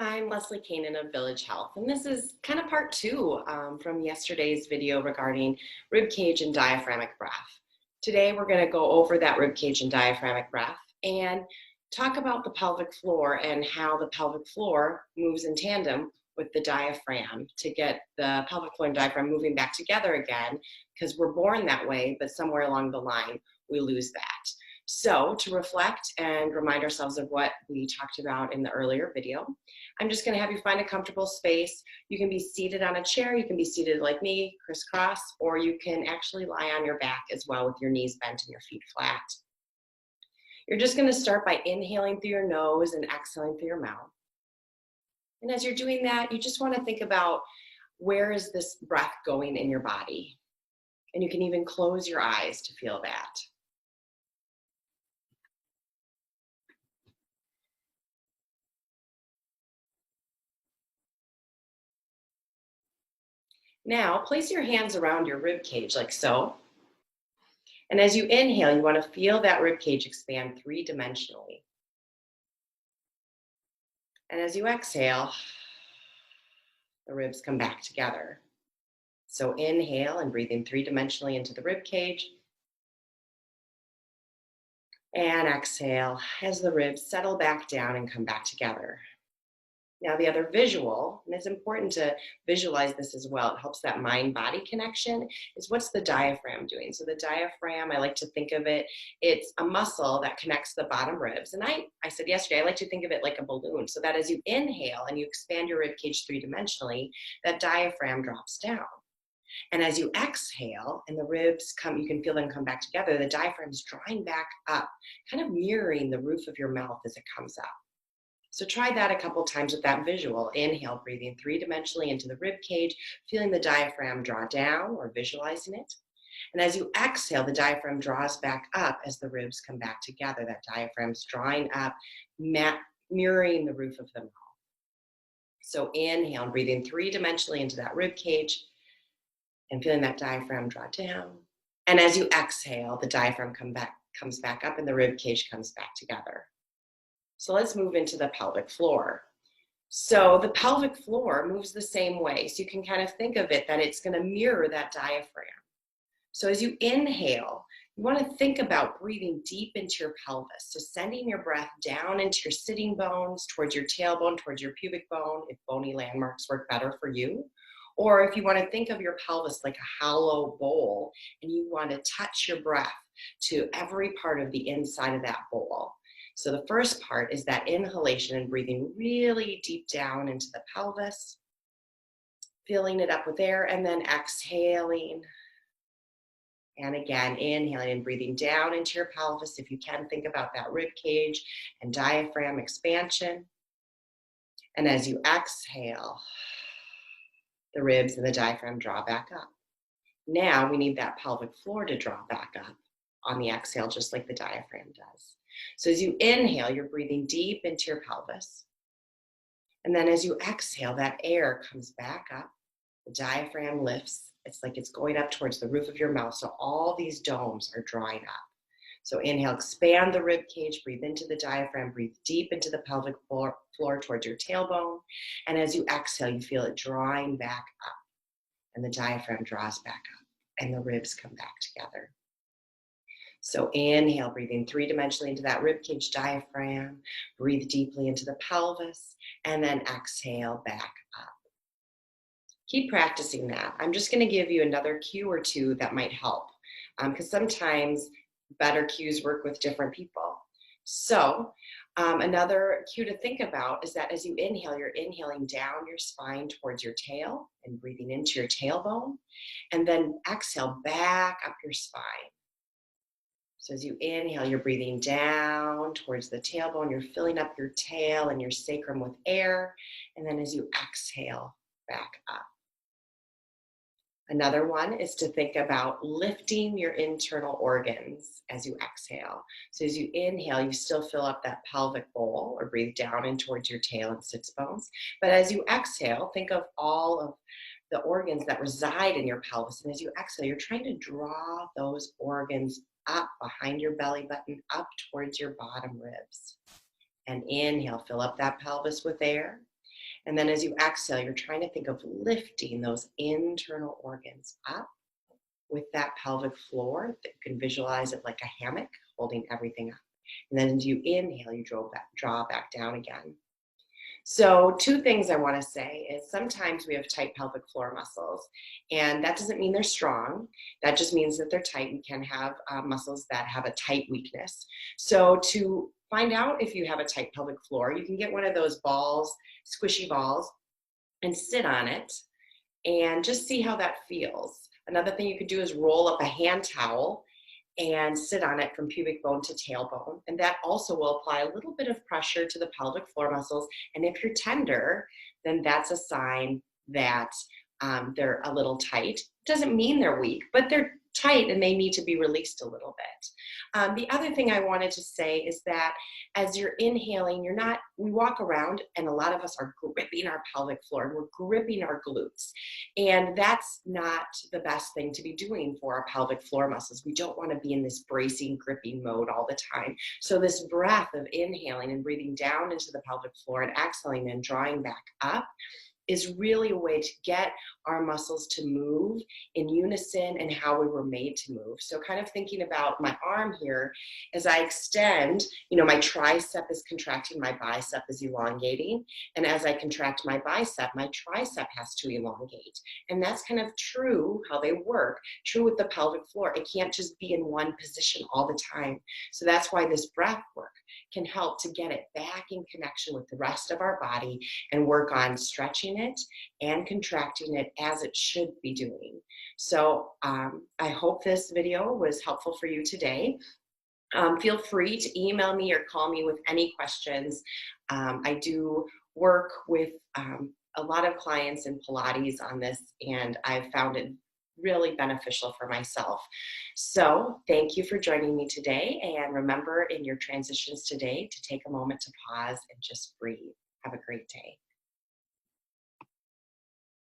I'm Leslie Kanan of Village Health, and this is kind of part two from yesterday's video regarding rib cage and diaphragmatic breath. Today we're going to go over that rib cage and diaphragmatic breath and talk about the pelvic floor and how the pelvic floor moves in tandem with the diaphragm to get the pelvic floor and diaphragm moving back together again, because we're born that way, but somewhere along the line we lose that. So to reflect and remind ourselves of what we talked about in the earlier video, I'm just going to have you find a comfortable space. You can be seated on a chair, you can be seated like me, crisscross, or you can actually lie on your back as well with your knees bent and your feet flat. You're just going to start by inhaling through your nose and exhaling through your mouth. And as you're doing that, you just want to think about, where is this breath going in your body? And you can even close your eyes to feel that. Now, place your hands around your rib cage like so. And as you inhale, you want to feel that rib cage expand three-dimensionally. And as you exhale, the ribs come back together. So inhale and breathing three-dimensionally into the rib cage. And exhale as the ribs settle back down and come back together. Now the other visual, and it's important to visualize this as well, it helps that mind-body connection, is what's the diaphragm doing? So the diaphragm, I like to think of it, it's a muscle that connects the bottom ribs. And I said yesterday, I like to think of it like a balloon, so that as you inhale and you expand your rib cage three-dimensionally, that diaphragm drops down. And as you exhale and the ribs come, you can feel them come back together, the diaphragm is drawing back up, kind of mirroring the roof of your mouth as it comes up. So try that a couple times with that visual. Inhale, breathing three-dimensionally into the rib cage, feeling the diaphragm draw down or visualizing it. And as you exhale, the diaphragm draws back up as the ribs come back together. That diaphragm's drawing up, mirroring the roof of the mouth. So inhale, breathing three-dimensionally into that rib cage and feeling that diaphragm draw down. And as you exhale, the diaphragm comes back up and the rib cage comes back together. So let's move into the pelvic floor. So the pelvic floor moves the same way. So you can kind of think of it that it's going to mirror that diaphragm. So as you inhale, you want to think about breathing deep into your pelvis. So sending your breath down into your sitting bones, towards your tailbone, towards your pubic bone, if bony landmarks work better for you. Or if you want to think of your pelvis like a hollow bowl and you want to touch your breath to every part of the inside of that bowl. So the first part is that inhalation and breathing really deep down into the pelvis, filling it up with air, and then exhaling. And again, inhaling and breathing down into your pelvis. If you can, think about that rib cage and diaphragm expansion. And as you exhale, the ribs and the diaphragm draw back up. Now we need that pelvic floor to draw back up on the exhale, just like the diaphragm does. So as you inhale, you're breathing deep into your pelvis. And then as you exhale, that air comes back up. The diaphragm lifts. It's like it's going up towards the roof of your mouth. So all these domes are drawing up. So inhale, expand the rib cage, breathe into the diaphragm, breathe deep into the pelvic floor towards your tailbone. And as you exhale, you feel it drawing back up. And the diaphragm draws back up and the ribs come back together. So inhale, breathing three-dimensionally into that ribcage diaphragm, breathe deeply into the pelvis, and then exhale back up. Keep practicing that. I'm just going to give you another cue or two that might help, because sometimes better cues work with different people. So another cue to think about is that as you inhale, you're inhaling down your spine towards your tail and breathing into your tailbone, and then exhale back up your spine. So as you inhale, you're breathing down towards the tailbone, you're filling up your tail and your sacrum with air, and then as you exhale, back up. Another one is to think about lifting your internal organs as you exhale. So as you inhale, you still fill up that pelvic bowl or breathe down and towards your tail and sits bones. But as you exhale, think of all of the organs that reside in your pelvis. And as you exhale, you're trying to draw those organs up behind your belly button, up towards your bottom ribs. And inhale, fill up that pelvis with air. And then as you exhale, you're trying to think of lifting those internal organs up with that pelvic floor. You can visualize it like a hammock holding everything up. And then as you inhale, you draw back down again. So two things I want to say is sometimes we have tight pelvic floor muscles, and that doesn't mean they're strong. That just means that they're tight. We can have muscles that have a tight weakness. So to find out if you have a tight pelvic floor, you can get one of those balls, squishy balls, and sit on it and just see how that feels. Another thing you could do is roll up a hand towel and sit on it from pubic bone to tailbone. And that also will apply a little bit of pressure to the pelvic floor muscles. And if you're tender, then that's a sign that they're a little tight. It doesn't mean they're weak, but they're tight and they need to be released a little bit. The other thing I wanted to say is that as you're inhaling, we walk around and a lot of us are gripping our pelvic floor and we're gripping our glutes. And that's not the best thing to be doing for our pelvic floor muscles. We don't want to be in this bracing, gripping mode all the time. So this breath of inhaling and breathing down into the pelvic floor and exhaling and drawing back up is really a way to get our muscles to move in unison and how we were made to move. So kind of thinking about my arm here, as I extend, my tricep is contracting, my bicep is elongating. And as I contract my bicep, my tricep has to elongate. And that's kind of true how they work, true with the pelvic floor. It can't just be in one position all the time. So that's why this breath work can help to get it back in connection with the rest of our body and work on stretching it and contracting it as it should be doing. So I hope this video was helpful for you today. Feel free to email me or call me with any questions. I do work with a lot of clients in Pilates on this, and I've found it really beneficial for myself. So thank you for joining me today. And remember in your transitions today to take a moment to pause and just breathe. Have a great day.